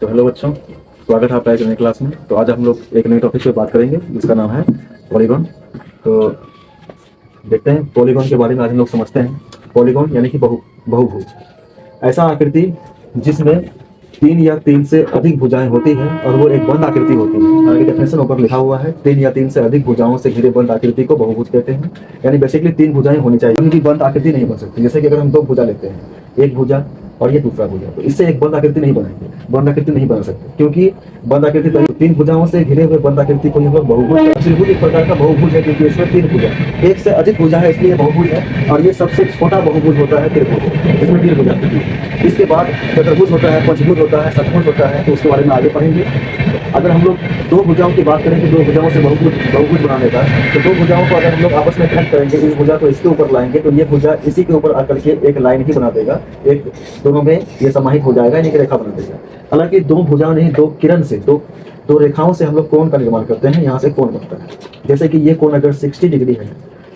तो हेलो बच्चों, स्वागत है आपका एक नई क्लास में। तो आज हम लोग एक नए टॉपिक पे बात करेंगे जिसका नाम है पॉलीगॉन। तो देखते हैं पॉलीगॉन के बारे में। आज हम लोग समझते हैं पॉलीगॉन यानी कि बहुभुज, ऐसा आकृति जिसमें तीन या तीन से अधिक भुजाएं होती हैं और वो एक बंद आकृति होती है। आगे डेफिनेशन ऊपर लिखा हुआ है, तीन या तीन से अधिक भुजाओं से घिरे बंद आकृति को बहुभुज कहते हैं। यानी बेसिकली तीन भुजाएं होनी चाहिए, क्योंकि बंद आकृति नहीं बन सकती। जैसे कि अगर हम दो भुजा लेते हैं, एक भुजा और ये दूसरा भुजा, तो इससे एक बंद आकृति नहीं बनाएंगे, बंद आकृति नहीं बना सकते, क्योंकि बंद आकृति तो तीन भुजाओं से घिरे हुए बंद आकृति को हम लोग बहुभुज। त्रिभुज एक प्रकार का बहुभुज है, क्योंकि इसमें तीन भुजा, एक से अधिक भुजा है इसलिए बहुभुज है। और ये सबसे छोटा बहुभुज होता है त्रिभुज, इसमें तीन भुजा। इसके बाद चतुर्भुज होता है, पंचभुज होता है, षटभुज होता है, तो उसके बारे में आगे पढ़ेंगे। अगर हम लोग दो भुजाओं की बात करें कि दो भुजाओं से बहुभुज बनाने का, तो दो भुजाओं को अगर हम लोग आपस में कनेक्ट करेंगे, इस भुजा को इसके ऊपर लाएंगे, तो ये भुजा इसी के ऊपर आकर के एक लाइन ही बना देगा, एक दोनों में ये समाहित हो जाएगा, एक रेखा बना देगा। हालांकि दो भुजाओं नहीं, दो किरण से, दो रेखाओं से हम लोग कोण का निर्माण करते हैं। यहाँ से कोण बनता है। जैसे कि ये कोण अगर 60 डिग्री है,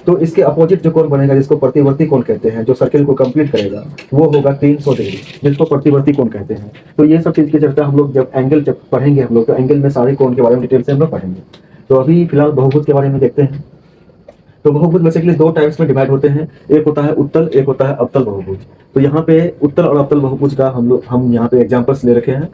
तो इसके अपोजिट जो कोण बनेगा, जिसको प्रतिवर्ती कोण कहते हैं, जो सर्किल को कंप्लीट करेगा, वो होगा 300 डिग्री, जिसको प्रतिवर्ती कोण कहते हैं। तो ये सब चीज की चर्चा हम लोग जब एंगल पढ़ेंगे, हम लोग तो एंगल में सारे कोण के बारे में डिटेल से हम लोग पढ़ेंगे। तो अभी फिलहाल बहुभुज के बारे में देखते हैं। तो बहुभुज बेसिकली दो टाइप्स में डिवाइड होते हैं, एक होता है उत्तल, एक होता है अवतल बहुभुज। तो यहाँ पे उत्तल और अवतल बहुभुज का हम यहाँ पे एग्जांपल्स ले रखे हैं।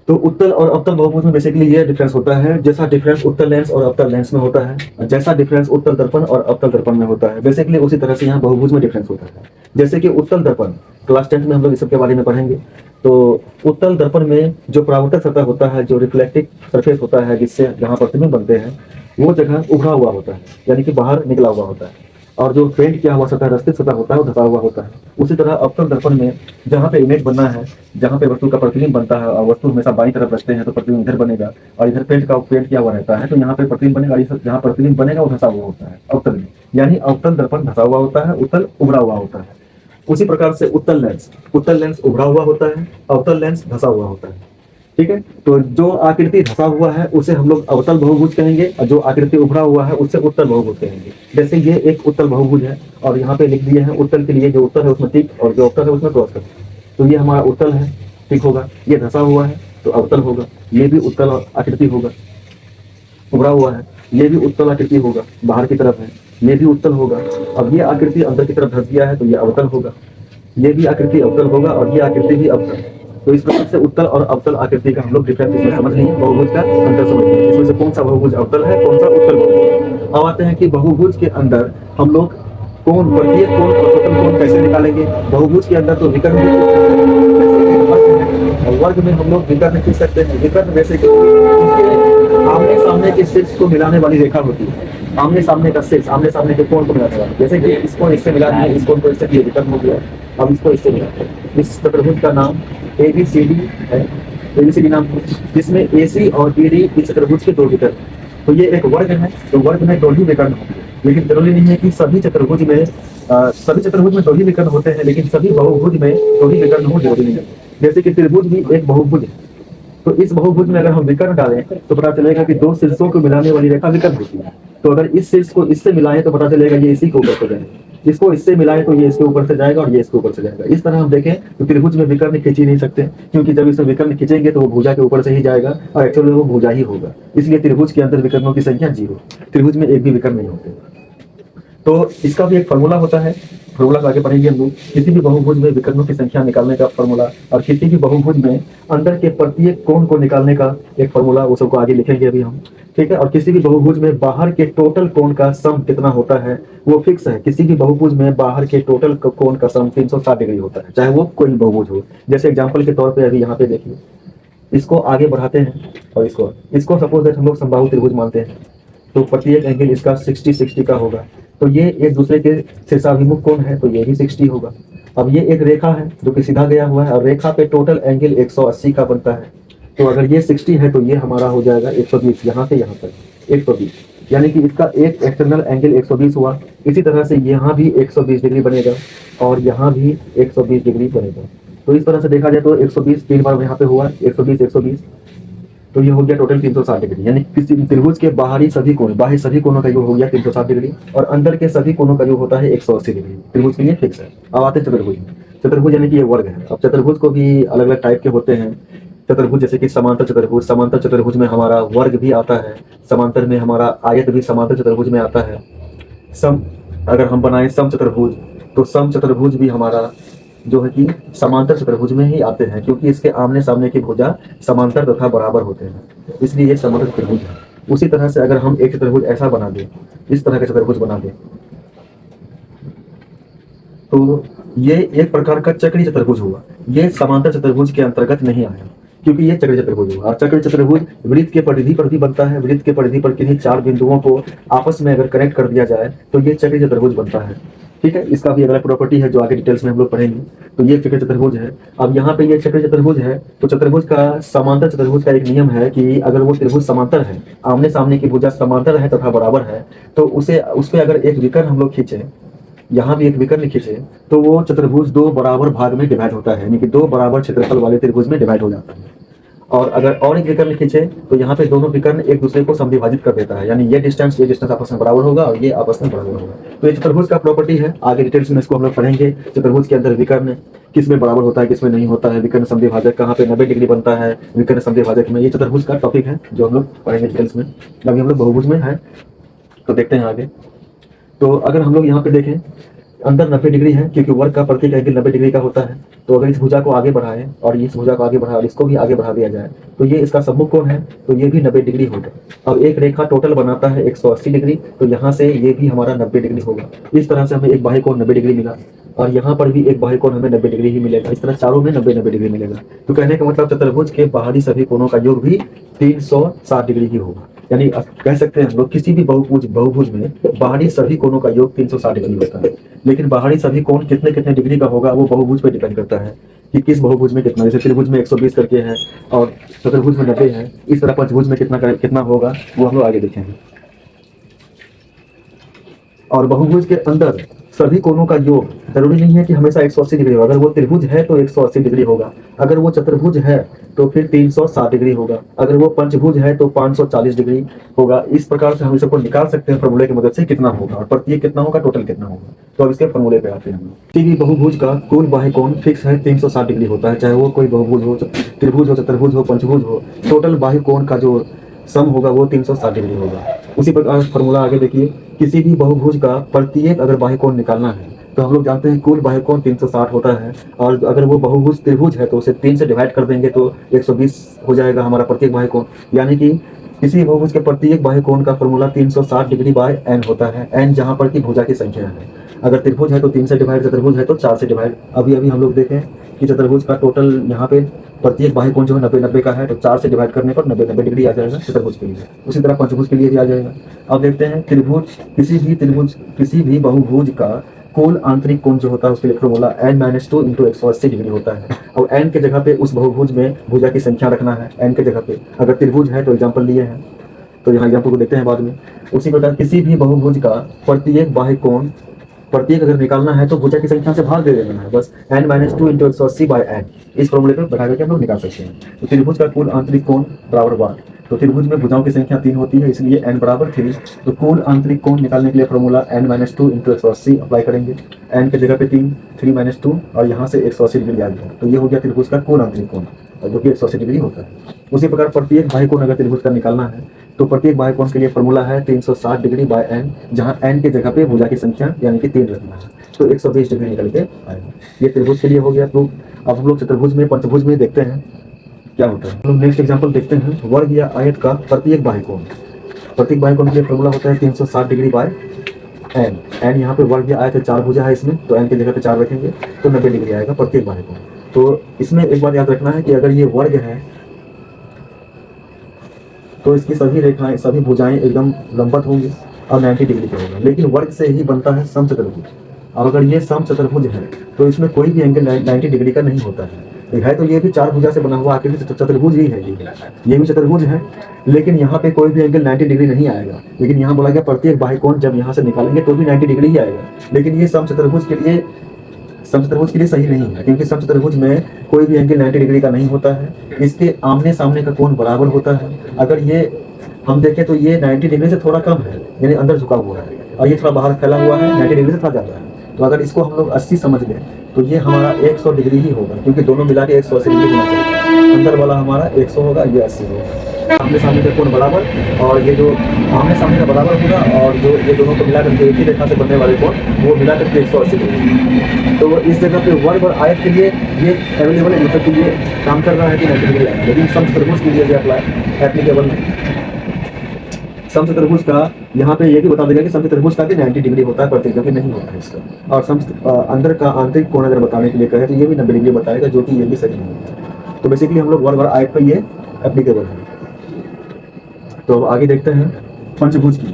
तो उत्तल और अवतल बहुभुज में बेसिकली ये डिफरेंस होता है, जैसा डिफरेंस उत्तल लेंस और अवतल लेंस में होता है, जैसा डिफरेंस उत्तल दर्पण और अवतल दर्पण में होता है, बेसिकली उसी तरह से यहाँ बहुभुज में डिफरेंस होता है। जैसे कि उत्तल दर्पण, क्लास 10 में हम लोग इस सबके बारे में पढ़ेंगे। तो उत्तल दर्पण में जो परावर्तक सतह होता है, जो रिफ्लेक्टिव सरफेस होता है, जिससे जहाँ प्रतिबिंब बनते हैं, वो जगह उभरा हुआ होता है, यानी कि बाहर निकला हुआ होता है। और जो पेंट किया हुआ सतह, रस्तित सतह होता है, वो धसा हुआ होता है। उसी तरह अवतल दर्पण में जहाँ पे इमेज बनना है, जहाँ पे वस्तु का प्रतिबिंब बनता है, और वस्तु हमेशा बाईं तरफ रखते हैं, तो प्रतिबिंब इधर बनेगा, और इधर पेंट किया हुआ रहता है, तो यहाँ पे प्रतिबिंब बनेगा। जहाँ प्रतिबिंब बनेगा वो धसा हुआ होता है अवतल में, यानी अवतल दर्पण धसा हुआ होता है, उत्तल उभरा हुआ होता है। उसी प्रकार से उत्तल लेंस उभरा हुआ होता है, अवतल लेंस धसा हुआ होता है। ठीक है। तो जो आकृति धसा हुआ है उसे हम लोग अवतल बहुभुज कहेंगे, और जो आकृति उभरा हुआ है उससे उत्तल बहुभुज कहेंगे। जैसे ये एक उत्तल बहुभुज है, और यहाँ पे लिख दिए हैं उत्तल के लिए, जो उत्तल है उसमें टिक और जो अवतल है उसमें क्रॉस कर। तो ये हमारा उत्तल है, ठीक होगा। ये धसा हुआ है तो अवतल होगा। ये भी उत्तल आकृति होगा, उभरा हुआ है। ये भी उत्तल आकृति होगा, बाहर की तरफ है, ये भी उत्तल होगा। अब ये आकृति अंदर की तरफ धस गया है तो ये अवतल होगा। ये भी आकृति अवतल होगा और ये आकृति भी अवतल। तो इस प्रकार से उत्तल और अवतल आकृति का हम लोग डिफरेंस इसमें समझ लेंगे, बहुभुज का अंतर समझ लेंगे। इसमें से कौन सा बहुभुज अवतल है, कौन सा उत्तल बहुभुज। अब आते हैं कि बहुभुज के अंदर हम लोग कोण, प्रत्येक कोण और स्वतंत्र कोण कैसे निकालेंगे। बहुभुज के अंदर तो विकर्ण भी, वर्ग में हम लोग विकर्ण खींच सकते हैं। विकर्ण जैसे कि आमने सामने के शीर्ष को मिलाने वाली रेखा होती है, आमने सामने का शीर्ष, आमने सामने के कोण को मिलाने वाली। जैसे कि इसको इससे मिला दिया, इस कोण को इससे किया, विकर्ण हो गया। अब इसको इससे मिला, इस चतुर्भुज का नाम ABCD है, ABCD नाम, जिसमें AC और ED इस चतुर्भुज के दो विकर्ण। तो ये एक वर्ग है, तो वर्ग में दो ही विकर्ण होते हैं, लेकिन जरूरी नहीं है कि सभी चतुर्भुज में दो ही विकर्ण होते हैं, लेकिन सभी बहुभुज में दो ही विकर्ण हो जरूरी नहीं है। जैसे कि त्रिभुज भी एक बहुभुज है, तो इस बहुभुज में अगर हम विकर्ण डालें तो पता चलेगा कि दो शीर्षों को मिलाने वाली रेखा विकर्ण होती है। तो अगर इस शीर्ष को इससे मिलाएं तो पता चलेगा ये इसी के ऊपर से जाएगा, इसको इससे मिलाएं तो ये इसके ऊपर से जाएगा, और ये इसके ऊपर से जाएगा। इस तरह हम देखें तो त्रिभुज में विकर्ण खींच ही नहीं सकते, क्योंकि जब इसमें विकर्ण खींचेंगे तो वो भुजा के ऊपर से ही जाएगा, और एक्चुअली वो भुजा ही होगा। इसलिए त्रिभुज के अंदर विकर्णों की संख्या 0, त्रिभुज में एक भी विकर्ण नहीं होते। तो इसका भी एक फॉर्मूला होता है, फॉर्मूला को आगे पढ़ेंगे हम लोग। किसी भी बहुभुज में विकर्णों की संख्या निकालने का फॉर्मूला, और किसी भी बहुभुज में अंदर के प्रत्येक कोण को निकालने का एक फॉर्मूला, वो सबको आगे लिखेंगे अभी हम। ठीक है। और किसी भी बहुभुज में बाहर के टोटल कोण का सम कितना होता है वो फिक्स है। किसी भी बहुभुज में बाहर के टोटल कोण का सम 360 डिग्री होता है, चाहे वो कोई बहुभुज हो। जैसे एग्जाम्पल के तौर पर अभी यहाँ पे देखिए, इसको आगे बढ़ाते हैं और इसको सपोज दैट हम लोग समबाहु त्रिभुज मानते हैं, तो प्रत्येक एंगल इसका 60 का होगा। तो ये एक दूसरे के शीर्षाभिमुख कोण है, तो ये भी 60 होगा। अब ये एक रेखा है जो कि सीधा गया हुआ है, और रेखा पे टोटल एंगल 180 का बनता है। तो अगर ये 60 है तो ये हमारा हो जाएगा 120, यहाँ से यहाँ तक 120, यानी कि इसका एक एक्सटर्नल एंगल 120 हुआ। इसी तरह से यहाँ भी 120 डिग्री बनेगा, और यहाँ भी 120 डिग्री बनेगा। तो इस तरह से देखा जाए तो 120 तीन बार यहाँ पे हुआ, 120, तो ये हो गया टोटल 360 डिग्री। यानी किसी त्रिभुज के बाहरी सभी कोणों का योग हो गया 360 डिग्री, और अंदर के सभी कोणों का योग होता है 180 डिग्री। त्रिभुज के लिए फिक्स है। अब आते हैं चतुर्भुज में। चतुर्भुज यानी कि ये वर्ग है। अब चतुर्भुज को भी अलग अलग टाइप के होते हैं। चतुर्भुज जैसे कि समांतर चतुर्भुज में हमारा वर्ग भी आता है, समांतर में हमारा आयत भी समांतर चतुर्भुज में आता है। सम अगर हम बनाए सम चतुर्भुज, तो सम चतुर्भुज भी हमारा जो है कि समांतर चतुर्भुज में ही आते हैं, क्योंकि इसके आमने सामने की भुजा समांतर तथा बराबर होते हैं, इसलिए ये समांतर चतुर्भुज है। उसी तरह से अगर हम एक चतुर्भुज ऐसा बना दें, इस तरह का चतुर्भुज बना दें, तो ये एक प्रकार का चक्रीय चतुर्भुज हुआ। ये समांतर चतुर्भुज के अंतर्गत नहीं आया, क्योंकि ये चक्रीय चतुर्भुज हुआ। और चक्रीय चतुर्भुज वृत्त के परिधि पर भी बनता है। वृत्त के परिधि पर किन्हीं चार बिंदुओं को आपस में अगर कनेक्ट कर दिया जाए तो ये चक्रीय चतुर्भुज बनता है। ठीक है, इसका भी अलग प्रॉपर्टी है जो आगे डिटेल्स में हम लोग पढ़ेंगे। तो ये चक्रीय चतुर्भुज है। अब यहाँ पे ये चक्रीय चतुर्भुज है, तो चतुर्भुज का समांतर चतुर्भुज का एक नियम है कि अगर वो त्रिभुज समांतर है, आमने सामने की भुजा समांतर है तथा बराबर है, तो उस पे अगर एक विकर्ण हम लोग खींचे, यहाँ भी एक विकर्ण खींचे, तो वो चतुर्भुज दो बराबर भाग में डिवाइड होता है, यानी कि दो बराबर क्षेत्रफल वाले त्रिभुज में डिवाइड हो जाता है। और अगर और एक विकर्ण खींचे तो यहाँ पे दोनों विकर्ण एक दूसरे को समविभाजित कर देता है, यानी ये डिस्टेंस आपस में बराबर होगा और ये आपस में बराबर होगा। तो ये चतुर्भुज का प्रॉपर्टी है। आगे डिटेल्स में इसको हम लोग पढ़ेंगे। चतुर्भुज के अंदर विकर्ण किस में बराबर होता है, किस में नहीं होता है, विकर्ण समद्विभाजक कहाँ पे 90 डिग्री बनता है विकर्ण समद्विभाजक में, ये चतुर्भुज का टॉपिक है जो हम लोग पढ़ेंगे डिटेल्स में। अभी हम लोग बहुभुज में है, तो देखते हैं आगे। तो अगर हम लोग यहाँ पे देखें, अंदर 90 डिग्री है, क्योंकि वर्ग का प्रत्येक एंगल 90 डिग्री का होता है। तो अगर इस भुजा को आगे बढ़ाएं और इस भुजा को आगे बढ़ाएं और इसको भी आगे बढ़ा दिया जाए, तो ये इसका सम्मुख कोण है, तो ये भी 90 डिग्री होगा। अब एक रेखा टोटल बनाता है 180 डिग्री, तो यहाँ से ये भी हमारा 90 डिग्री होगा। इस तरह से हमें एक बाह्य कोण 90 डिग्री मिला, और यहाँ पर भी एक बाह्य कोण हमें 90 डिग्री ही मिलेगा। इस तरह चारों में 90 डिग्री मिलेगा। तो कहने का मतलब चतुर्भुज के बाहरी सभी कोणों का योग भी 360 डिग्री ही होगा। यानी कह सकते हैं हम लोग किसी भी बहुभुज में बाहरी सभी कोणों का योग 360 डिग्री होता है। लेकिन बाहरी सभी कोण कितने कितने डिग्री का होगा वो बहुभुज पर डिपेंड करता है कि किस बहुभुज में कितना। जैसे त्रिभुज में 120 करके है और चतुर्भुज में 90 है। इस तरह पंचभुज में कितना होगा वो हम लोग आगे देखेंगे। और बहुभुज के अंदर सभी कोणों का योग जरूरी नहीं है कि हमेशा 180 डिग्री होगा। अगर वो त्रिभुज है तो 180 डिग्री होगा, अगर वो चतुर्भुज है तो फिर 360 डिग्री होगा, अगर वो पंचभुज है तो 540 डिग्री होगा। इस प्रकार से हम इसको निकाल सकते हैं फॉर्मूले की मदद से कितना होगा और प्रत्येक कितना होगा, टोटल कितना होगा। तो अब इसके फॉर्मूले पे आते हैं हम। किसी भी बहुभुज का कुल बाह्य कोण फिक्स है 360 डिग्री होता है, चाहे वो कोई बहुभुज हो, त्रिभुज हो, चतुर्भुज हो, पंचभुज हो। टोटल बाह्य कोण का जो सम होगा वो 360 डिग्री होगा। उसी प्रकार फॉर्मूला आगे देखिए, किसी भी बहुभुज का प्रत्येक अगर बाह्य कोण निकालना है तो हम लोग जानते हैं कुल बाह्य कोण 360 होता है, और अगर वो बहुभुज त्रिभुज है तो उसे 3 से डिवाइड कर देंगे तो 120 हो जाएगा हमारा प्रत्येक बाह्य कोण। यानी कि किसी बहुभुज के प्रत्येक बाह्य कोण का फॉर्मूला 360 डिग्री बाय n होता है, n जहाँ पर की भुजा की संख्या है। अगर त्रिभुज है तो 3 से डिवाइड, चतुर्भुज है तो 4 से डिवाइड। अभी हम लोग देखें कि चतुर्भुज का टोटल यहाँ पे प्रत्येक बाह्य कोण जो है 90 का है, तो 4 से डिवाइड करने पर 90 डिग्री आ जाएगा चतुर्भुज के लिए। उसी तरह पंचभुज के लिए भी आ जाएगा। अब देखते हैं त्रिभुज, किसी भी बहुभुज का कुल आंतरिक कोण जो होता है उसके लिए फॉर्मूला n-2 × 180 डिग्री होता है। अब n के जगह पे उस बहुभुज में भुजा की संख्या रखना है n के जगह पे। अगर त्रिभुज है तो एग्जाम्पल लिए हैं, तो यहाँ एग्जाम्पल को देखते हैं बाद में। उसी प्रकार किसी भी बहुभुज का प्रत्येक बाह्य कोण अगर निकालना है तो भुजा की संख्या से भाग दे देना है, बस n-2 × 180 बाय n। इस फॉर्मूले पे बैठा करके हम लोग निकाल सकते हैं। तो त्रिभुज का कुल आंतरिक कोण बराबर 1, तो त्रिभुज में भुजाओं की संख्या 3 होती है, इसलिए n बराबर 3। तो कुल आंतरिक कोण निकालने के लिए फॉर्मूला n-2 × 180 अप्लाई करेंगे। n के जगह पे 3 - 2 और यहाँ से 180 डिग्री आ गया, तो ये हो गया त्रिभुज का कुल आंतरिक कोण, जो कि 180 डिग्री होता है। उसी प्रकार प्रत्येक बाह्य कोण अगर त्रिभुज का निकालना है तो प्रत्येक बाह्य कोण के लिए फॉर्मूला है 360 डिग्री बाय n, जहाँ n के जगह पे भुजा की संख्या यानी कि 3 रखना है, तो 120 डिग्री निकल के आएगा। ये त्रिभुज के लिए हो गया प्रूफ। अब हम लोग चतुर्भुज में, पंचभुज में देखते हैं क्या होता है। हम लोग नेक्स्ट एग्जांपल देखते हैं, वर्ग या आयत का प्रत्येक बाह्य कोण। प्रत्येक बाह्य कोण के लिए फॉर्मूला होता है 360 डिग्री बाय n। n यहाँ पे वर्ग या आयत है, 4 भुजा है इसमें, तो n की जगह पे 4 रखेंगे तो 90 डिग्री आएगा प्रत्येक बाह्य कोण। तो इसमें एक बात याद रखना है कि अगर ये वर्ग है तो इसकी सभी रेखाएं, सभी भुजाएं एकदम लंबवत होंगी और 90 डिग्री पे होगा। लेकिन वर्ग से ही बनता है समचतुर्भुज। अब अगर ये समचतुर्भुज है तो इसमें कोई भी एंगल 90 डिग्री का नहीं होता है। तो ये भी 4 भुजा से बना हुआ आखिर चतुर्भुज ही है, ये भी चतुर्भुज है, लेकिन यहाँ पे कोई भी एंगल 90 डिग्री नहीं आएगा। लेकिन यहाँ बोला गया प्रत्येक बाह्य कोण जब यहाँ से निकालेंगे तो भी 90 डिग्री ही आएगा। लेकिन ये समचतुर्भुज के लिए सही नहीं है, क्योंकि समचतुर्भुज में कोई भी एंगल 90 डिग्री का नहीं होता है। इसके आमने सामने का कोण बराबर होता है। अगर ये हम देखें तो ये 90 डिग्री से थोड़ा कम है, यानी अंदर झुका हुआ है, और ये थोड़ा बाहर फैला हुआ है, 90 डिग्री से थोड़ा ज़्यादा है। तो अगर इसको हम लोग 80 समझ लें तो ये हमारा 100 डिग्री ही होगा, क्योंकि दोनों मिला के 180 डिग्री होना चाहिए। अंदर वाला हमारा 100 होगा, ये 80 होगा। आमने सामने का कोण बराबर, और ये जो आमने सामने का बराबर होगा, और जो ये दोनों को मिलाकर के एक ही रेखा से बनने वाले कोण वो मिलाकर के 180 डिग्री। तो इस जगह पे वर्ग और आयत के लिए ये अवेलेबल है, मतलब कि ये काम कर रहा है कि 90 डिग्री आएगा, लेकिन समचतुर्भुज के लिए एप्लीकेबल नहीं। समचतुर्भुज का यहाँ पे ये भी बता देगा कि समचतुर्भुज का भी 90 डिग्री होता है, प्रत्येक जगह नहीं होता है इसका। और अंदर का आंतरिक कोण अगर बताने के लिए कहे तो ये भी 90 डिग्री बताएगा, जो कि ये भी सही नहीं है। तो बेसिकली हम लोग वर्ग और आयत पे ये एप्लीकेबल है। तो अब आगे देखते हैं पंचभुज की।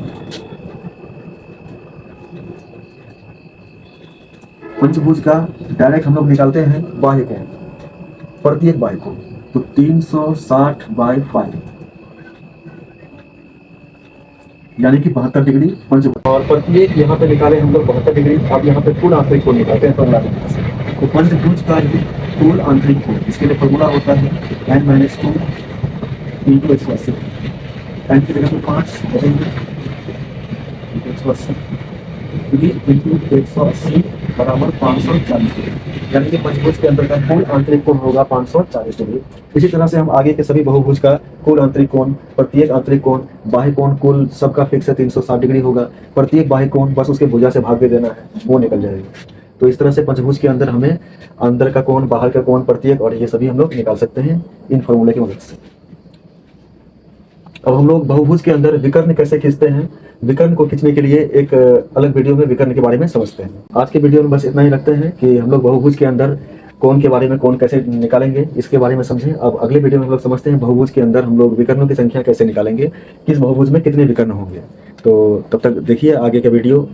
पंचभुज का डायरेक्ट हम लोग निकालते हैं बाह्य कोण, प्रत्येक बाह्य कोण, तो 360/5 यानी कि 72 डिग्री पंचभुज। और प्रत्येक यहाँ पे निकाले हम लोग 72 डिग्री। अब यहाँ पे कुल आंतरिक कोण निकालते हैं फॉर्मूला के पास। तो पंचभुज का कुल आंतरिक कोण, इसके लिए फॉर्मूला होता है n-2 × 180। n की जगह पे 5 बचेंगे, 180 × 180 बराबर 540 डिग्री, यानी कि पंचभुज के अंदर का कुल आंतरिक कोण होगा 540 डिग्री। इसी तरह से हम आगे के सभी बहुभुज का कुल आंतरिक कोण, प्रत्येक आंतरिक कोण, बाह्य कोण कुल सबका फिक्स है 360 डिग्री होगा। प्रत्येक बाह्य कोण बस उसके भुजा से भाग दे देना है, वो निकल जाएगा। तो इस तरह से पंचभुज के अंदर हमें अंदर का कोण, बाहर का कोण, प्रत्येक और ये सभी हम लोग निकाल सकते हैं इन फॉर्मूले की मदद से। अब हम लोग बहुभुज के अंदर विकर्ण कैसे खींचते हैं, विकर्ण को खींचने के लिए एक अलग वीडियो में विकर्ण के बारे में समझते हैं। आज के वीडियो में बस इतना ही रखते हैं कि हम लोग बहुभुज के अंदर कोण के बारे में, कोण कैसे निकालेंगे इसके बारे में समझें। अब अगले वीडियो में हम लोग समझते हैं बहुभुज के अंदर हम लोग विकर्णों की संख्या कैसे निकालेंगे, किस बहुभुज में कितने विकर्ण होंगे। तो तब तक देखिए आगे का वीडियो।